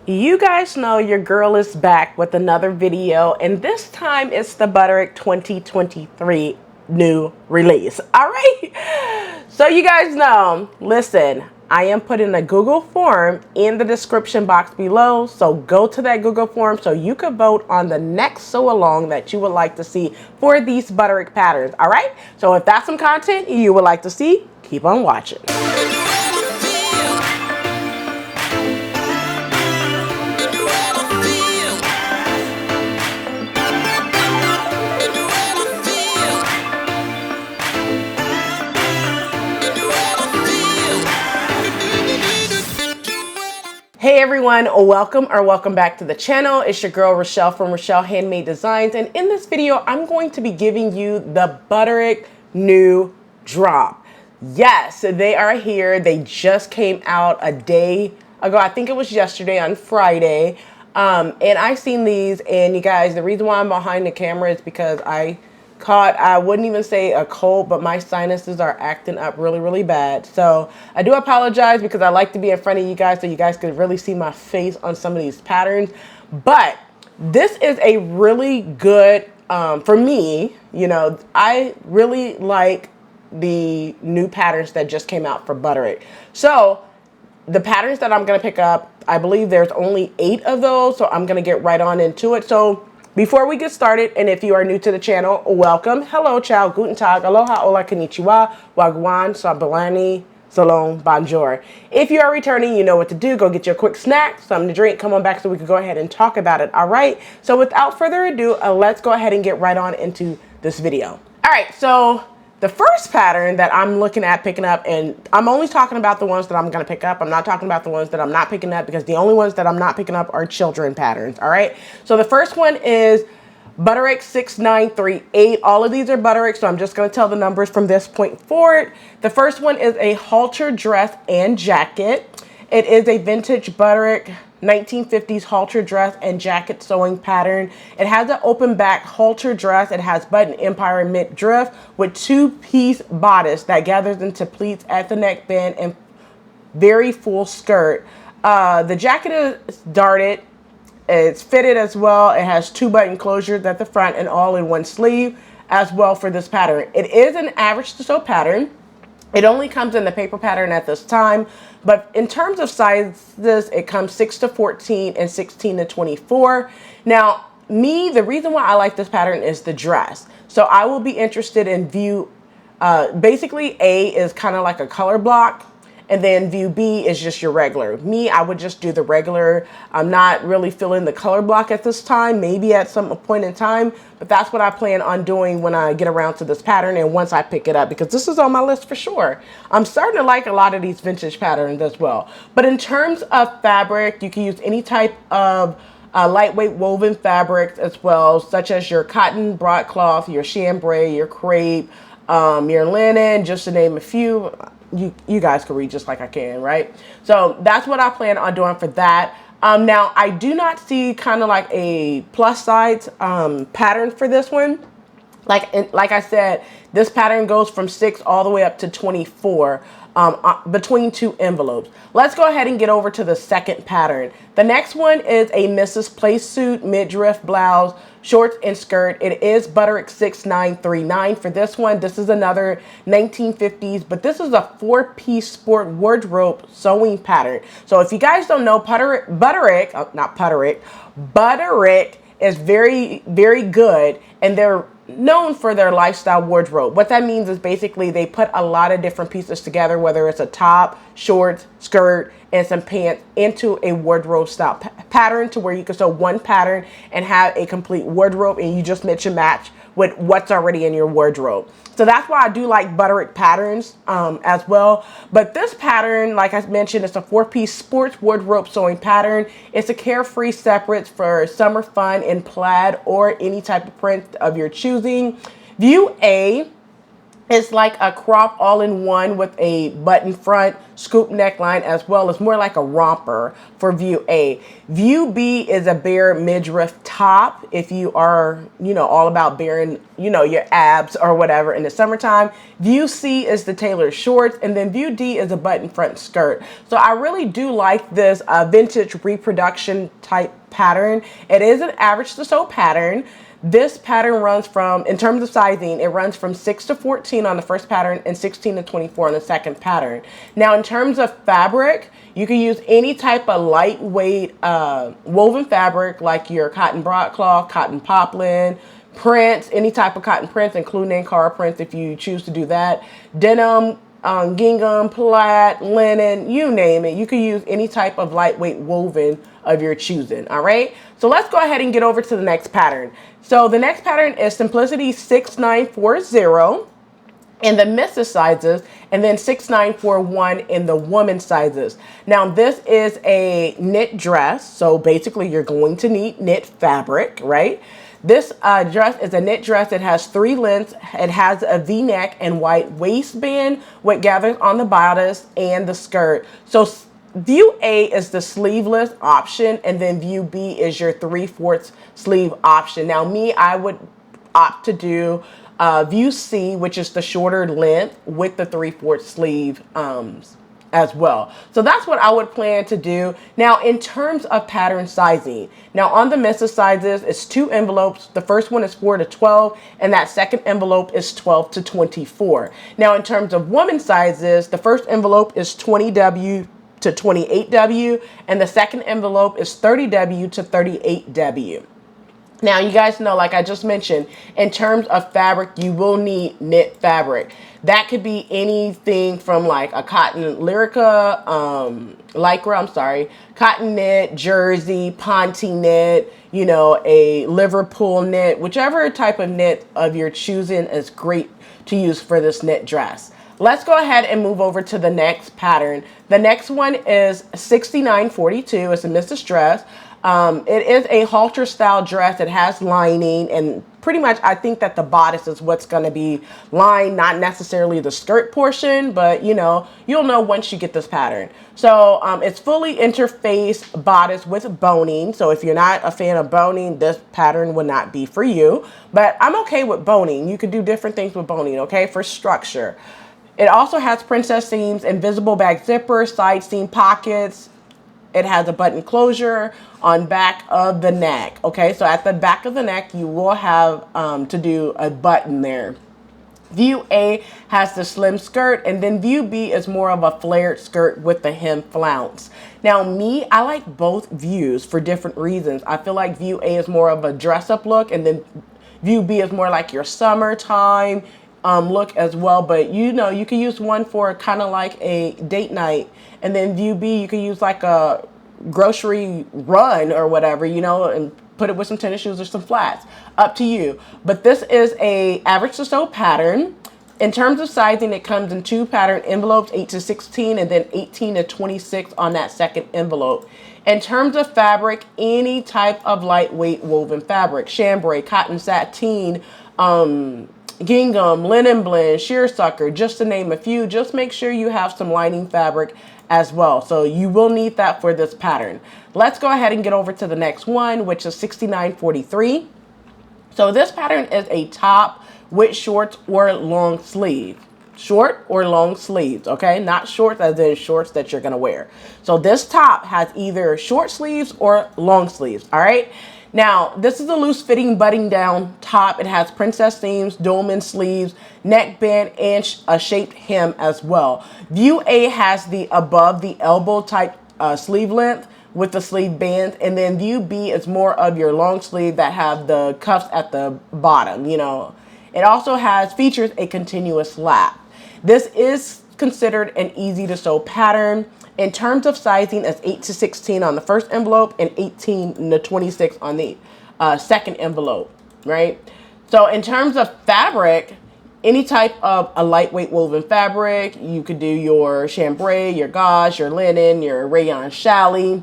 You guys know your girl is back with another video, and this time it's the Butterick 2023 new release. All right, so you guys know, listen, I am putting a Google form in the description box below, so go to that Google form so you can vote on the next sew along that you would like to see for these Butterick patterns. All right, so if that's some content you would like to see, keep on watching. Hey everyone, welcome back to the channel. It's your girl Rochelle from Rochelle.Handmade.Designs, and in this video I'm going to be giving you the Butterick new drop. Yes, they are here. They just came out a day ago. I think it was yesterday on Friday. And I seen these, and you guys, the reason why I'm behind the camera is because I wouldn't even say a cold, but my sinuses are acting up really bad. So I do apologize because I like to be in front of you guys so you guys could really see my face on some of these patterns. But this is a really good, for me, you know, I really like the new patterns that just came out for Butterick. So the patterns that I'm going to pick up, I believe there's only 8 of those, so I'm going to get right on into it. So before we get started, and if you are new to the channel, welcome. Hello, ciao, guten tag, aloha, hola, konnichiwa, wagwan, sabalani, salon, bonjour. If you are returning, you know what to do. Go get your quick snack, something to drink, come on back so we can go ahead and talk about it, all right? So without further ado, let's go ahead and get right on into this video. All right, so the first pattern that I'm looking at picking up, and I'm only talking about the ones that I'm going to pick up. I'm not talking about the ones that I'm not picking up because the only ones that I'm not picking up are children patterns. All right. So the first one is Butterick 6938. All of these are Butterick, so I'm just going to tell the numbers from this point forward. The first one is a halter dress and jacket. It is a vintage Butterick 1950s halter dress and jacket sewing pattern. It has an open back halter dress. It has button empire mid drift with 2-piece bodice that gathers into pleats at the neckband and very full skirt. The jacket is darted. It's fitted as well. It has 2 button closures at the front and all in one sleeve as well for this pattern. It is an average to sew pattern. It only comes in the paper pattern at this time, but in terms of sizes, it comes 6 to 14 and 16 to 24. Now, the reason why I like this pattern is the dress. So I will be interested in view, basically A is kind of like a color block, and then view B is just your regular. I would just do the regular. I'm not really feeling the color block at this time, maybe at some point in time, but that's what I plan on doing when I get around to this pattern and once I pick it up, because this is on my list for sure. I'm starting to like a lot of these vintage patterns as well. But in terms of fabric, you can use any type of lightweight woven fabrics as well, such as your cotton broadcloth, your chambray, your crepe, your linen, just to name a few. You guys can read just like I can, right? So that's what I plan on doing for that. Now, I do not see kind of like a plus size pattern for this one. Like I said, this pattern goes from 6 all the way up to 24 between 2 envelopes. Let's go ahead and get over to the second pattern. The next one is a Mrs. Play suit midriff blouse, shorts and skirt. It is Butterick 6939 for this one. This is another 1950s, but this is a 4-piece sport wardrobe sewing pattern. So if you guys don't know, Butterick is very good, and they're known for their lifestyle wardrobe. What that means is basically they put a lot of different pieces together, whether it's a top, shorts, skirt, and some pants into a wardrobe style pattern, to where you can sew one pattern and have a complete wardrobe, and you just mix and match with what's already in your wardrobe. So that's why I do like Butterick patterns as well. But this pattern, like I mentioned, it's a 4-piece sports wardrobe sewing pattern. It's a carefree separates for summer fun in plaid or any type of print of your choosing. View A It's like a crop all-in-one with a button front, scoop neckline, as well as more like a romper for view A. View B is a bare midriff top if you are, all about bearing, your abs or whatever in the summertime. View C is the tailored shorts, and then view D is a button front skirt. So I really do like this vintage reproduction type pattern. It is an average to sew pattern. This pattern runs from, in terms of sizing, it runs from 6 to 14 on the first pattern and 16 to 24 on the second pattern. Now, in terms of fabric, you can use any type of lightweight woven fabric like your cotton broadcloth, cotton poplin, prints, any type of cotton prints, including Ankara prints if you choose to do that, denim, gingham, plaid, linen, you name it. You can use any type of lightweight woven of your choosing. All right. So let's go ahead and get over to the next pattern. So the next pattern is Simplicity 6940 in the missus sizes, and then 6941 in the woman sizes. Now this is a knit dress. So basically you're going to need knit fabric, right? This dress is a knit dress. It has 3 lengths. It has a V-neck and white waistband with gathers on the bodice and the skirt. So view A is the sleeveless option, and then view B is your 3/4 sleeve option. Now me, I would opt to do view C, which is the shorter length with the 3/4 sleeve as well. So that's what I would plan to do. Now, in terms of pattern sizing, now on the missus sizes, it's 2 envelopes. The first one is 4 to 12, and that second envelope is 12 to 24. Now, in terms of woman sizes, the first envelope is 20W to 28W, and the second envelope is 30W to 38W. Now, you guys know, like I just mentioned, in terms of fabric, you will need knit fabric. That could be anything from like a cotton lycra, cotton knit, jersey, ponte knit, a Liverpool knit, whichever type of knit of your choosing is great to use for this knit dress. Let's go ahead and move over to the next pattern. The next one is 6942. It's a missus dress. It is a halter style dress. It has lining, and pretty much I think that the bodice is what's going to be lined, not necessarily the skirt portion, but you'll know once you get this pattern. So it's fully interface bodice with boning. So if you're not a fan of boning, this pattern would not be for you, but I'm okay with boning. You could do different things with boning, okay, for structure. It also has princess seams, invisible back zipper, side seam pockets. It has a button closure on back of the neck. Okay, so at the back of the neck, you will have to do a button there. View A has the slim skirt, and then view B is more of a flared skirt with the hem flounce. Now me, I like both views for different reasons. I feel like view A is more of a dress up look, and then view B is more like your summertime look as well. But you can use one for kind of like a date night, and then view B you can use like a grocery run or whatever, and put it with some tennis shoes or some flats, up to you. But this is a average to sew pattern. In terms of sizing, it comes in 2 pattern envelopes, 8 to 16, and then 18 to 26 on that second envelope. In terms of fabric, any type of lightweight woven fabric, chambray, cotton sateen, gingham, linen blend, shearsucker, just to name a few. Just make sure you have some lining fabric as well. So you will need that for this pattern. Let's go ahead and get over to the next one, which is 6943. So this pattern is a top with shorts or long sleeve. Short or long sleeves, okay? Not shorts as in shorts that you're gonna wear. So this top has either short sleeves or long sleeves, all right? Now, this is a loose fitting button down top. It has princess seams, dolman sleeves, neckband, and a shaped hem as well. View A has the above the elbow type sleeve length with the sleeve bands, and then view B is more of your long sleeve that have the cuffs at the bottom, It also features a continuous lap. This is considered an easy to sew pattern. In terms of sizing, it's 8 to 16 on the first envelope and 18 to 26 on the second envelope, right? So in terms of fabric, any type of a lightweight woven fabric, you could do your chambray, your gauze, your linen, your rayon challis,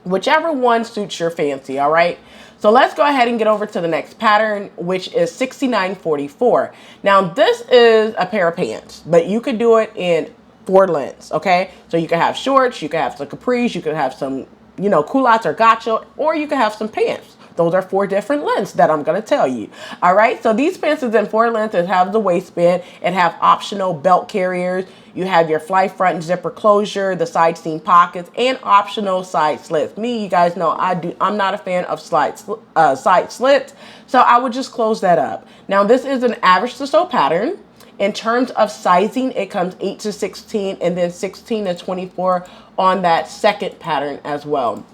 whichever one suits your fancy, all right? So let's go ahead and get over to the next pattern, which is 6944. Now this is a pair of pants, but you could do it in 4 lengths, okay? So you can have shorts, you can have some capris, you can have some, you know, culottes or gotcha, or you can have some pants. Those are 4 different lengths that I'm going to tell you. All right. So these pants is in 4 lengths. It has the waistband. It have optional belt carriers. You have your fly front zipper closure, the side seam pockets, and optional side slits. Me, you guys know I'm not a fan of side slits. So I would just close that up. Now this is an average to sew pattern. In terms of sizing, it comes 8 to 16 and then 16 to 24 on that second pattern as well.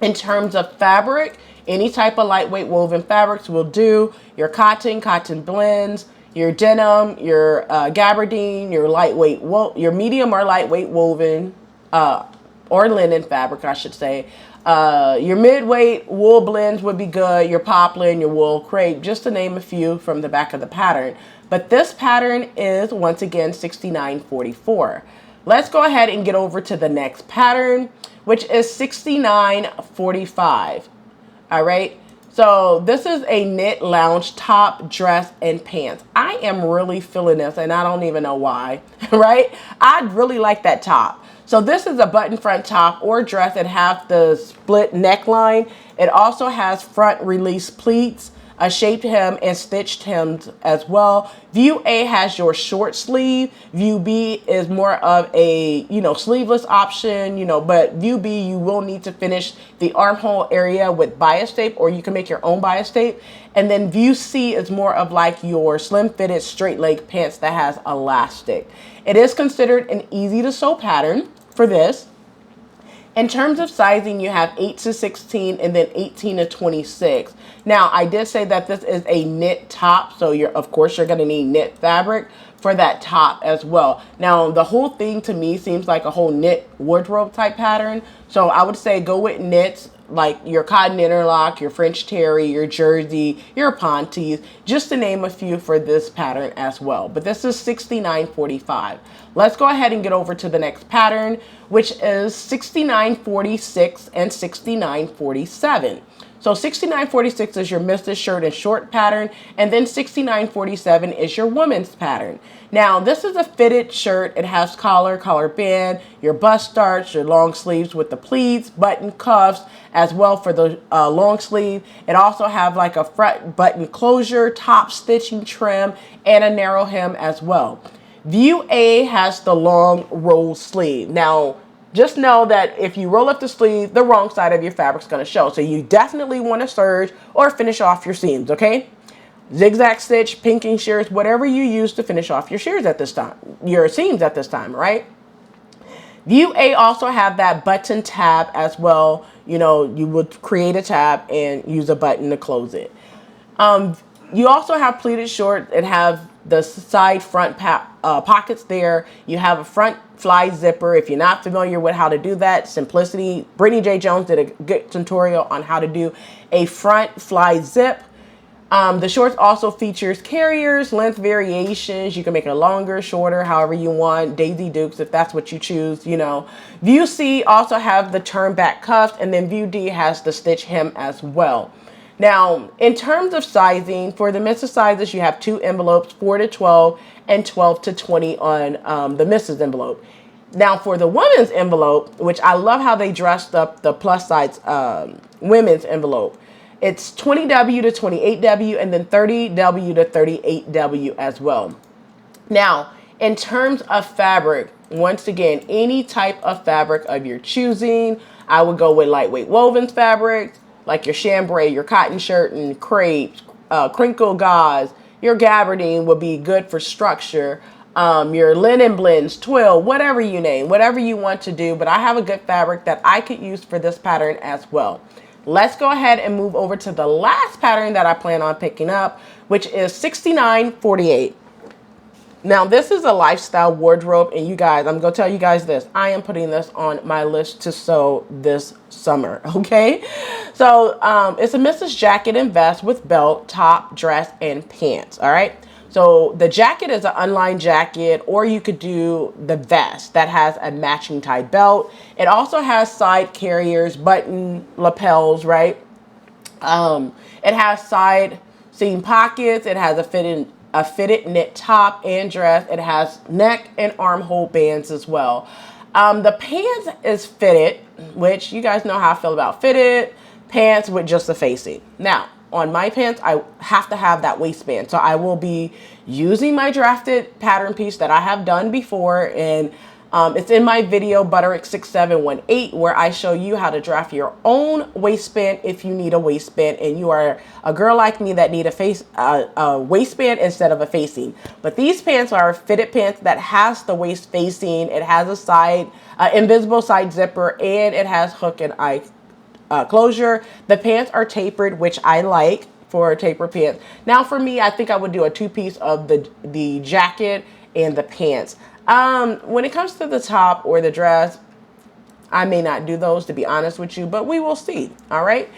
In terms of fabric, any type of lightweight woven fabrics will do. Your cotton blends, your denim, your gabardine, your lightweight, your medium or lightweight woven or linen fabric, I should say. Your mid-weight wool blends would be good. Your poplin, your wool crepe, just to name a few from the back of the pattern. But this pattern is, once again, 6944. Let's go ahead and get over to the next pattern, which is 6945. All right. So this is a knit lounge top, dress, and pants. I am really feeling this, and I don't even know why, right? I really like that top. So this is a button front top or dress. It has the split neckline. It also has front release pleats, a shaped hem, and stitched hems as well. View A has your short sleeve. View B is more of a, you know, sleeveless option, you know, but view B, you will need to finish the armhole area with bias tape, or you can make your own bias tape. And then view C is more of like your slim fitted straight leg pants that has elastic. It is considered an easy to sew pattern for this. In terms of sizing, you have 8 to 16 and then 18 to 26. Now, I did say that this is a knit top, so of course you're going to need knit fabric for that top as well. Now, the whole thing to me seems like a whole knit wardrobe type pattern. So I would say go with knits, like your cotton interlock, your French terry, your jersey, your pontees, just to name a few for this pattern as well. But this is 6945. Let's go ahead and get over to the next pattern, which is 6946 and 6947. So 6946 is your missus shirt and short pattern, and then 6947 is your women's pattern. Now, this is a fitted shirt. It has collar band, your bust starts, your long sleeves with the pleats, button cuffs, as well for the long sleeve. It also have like a front button closure, top stitching trim, and a narrow hem as well. View A has the long roll sleeve. Now, just know that if you roll up the sleeve, the wrong side of your fabric is going to show. So you definitely want to serge or finish off your seams, okay? Zigzag stitch, pinking shears, whatever you use to finish off your shears at this time, your seams at this time, right? View A also have that button tab as well. You know, you would create a tab and use a button to close it. You also have pleated shorts. It have the side front pockets there. You have a front fly zipper. If you're not familiar with how to do that, Simplicity, Brittany J. Jones did a good tutorial on how to do a front fly zip. The shorts also features carriers, length variations. You can make it longer, shorter, however you want. Daisy Dukes, if that's what you choose, you know. View C also have the turn back cuffs, and then View D has the stitch hem as well. Now, in terms of sizing, for the missus sizes, you have 2 envelopes, 4 to 12 and 12 to 20 on the missus envelope. Now, for the women's envelope, which I love how they dressed up the plus size women's envelope, it's 20W to 28W and then 30W to 38W as well. Now, in terms of fabric, once again, any type of fabric of your choosing, I would go with lightweight woven fabrics, like your chambray, your cotton shirt and crepes, crinkle gauze. Your gabardine would be good for structure. Your linen blends, twill, whatever you name, whatever you want to do. But I have a good fabric that I could use for this pattern as well. Let's go ahead and move over to the last pattern that I plan on picking up, which is 6948. Now, this is a lifestyle wardrobe, and you guys, I'm going to tell you guys this. I am putting this on my list to sew this summer, okay? So, it's a missus jacket and vest with belt, top, dress, and pants, all right? So, the jacket is an unlined jacket, or you could do the vest that has a matching tie belt. It also has side carriers, button lapels, right? It has side seam pockets. It has a fitted knit top and dress. It has neck and armhole bands as well. The pants is fitted, which you guys know how I feel about fitted pants with just the facing. Now, on my pants, I have to have that waistband. So I will be using my drafted pattern piece that I have done before, and it's in my video Butterick 6718 where I show you how to draft your own waistband if you need a waistband and you are a girl like me that need a waistband instead of a facing. But these pants are fitted pants that has the waist facing. It has a side invisible side zipper, and it has hook and eye closure. The pants are tapered, which I like for taper pants. Now for me, I think I would do a two-piece of the jacket and the pants. When it comes to the top or the dress, I may not do those, to be honest with you, but we will see. All right.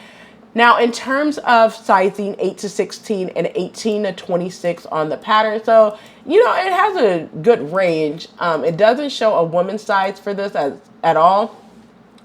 Now, in terms of sizing, 8 to 16 and 18 to 26 on the pattern. So, you know, it has a good range. It doesn't show a woman's size for this at all.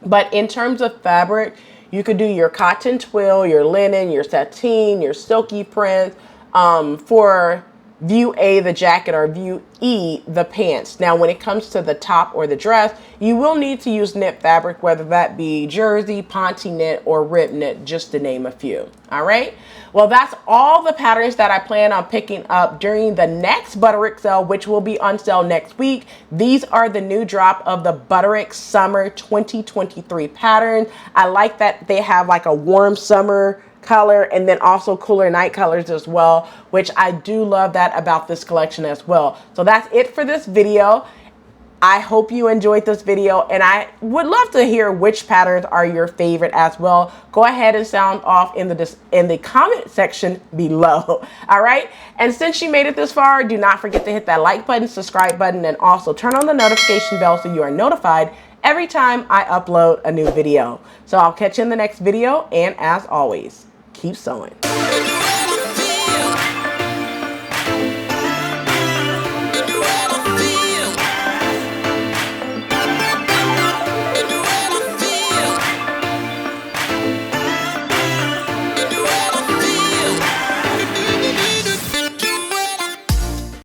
But in terms of fabric, you could do your cotton twill, your linen, your sateen, your silky print. For view A, the jacket, or view E, the pants. Now, when it comes to the top or the dress, you will need to use knit fabric, whether that be jersey, ponte knit, or rib knit, just to name a few. All right. Well, that's all the patterns that I plan on picking up during the next Butterick sale, which will be on sale next week. These are the new drop of the Butterick Summer 2023 patterns. I like that they have like a warm summer color and then also cooler night colors as well, which I do love that about this collection as well. So that's it for this video. I hope you enjoyed this video, and I would love to hear which patterns are your favorite as well. Go ahead and sound off in the comment section below. All right. And since you made it this far, do not forget to hit that like button, subscribe button, and also turn on the notification bell so you are notified every time I upload a new video. So I'll catch you in the next video, and as always, keep sewing.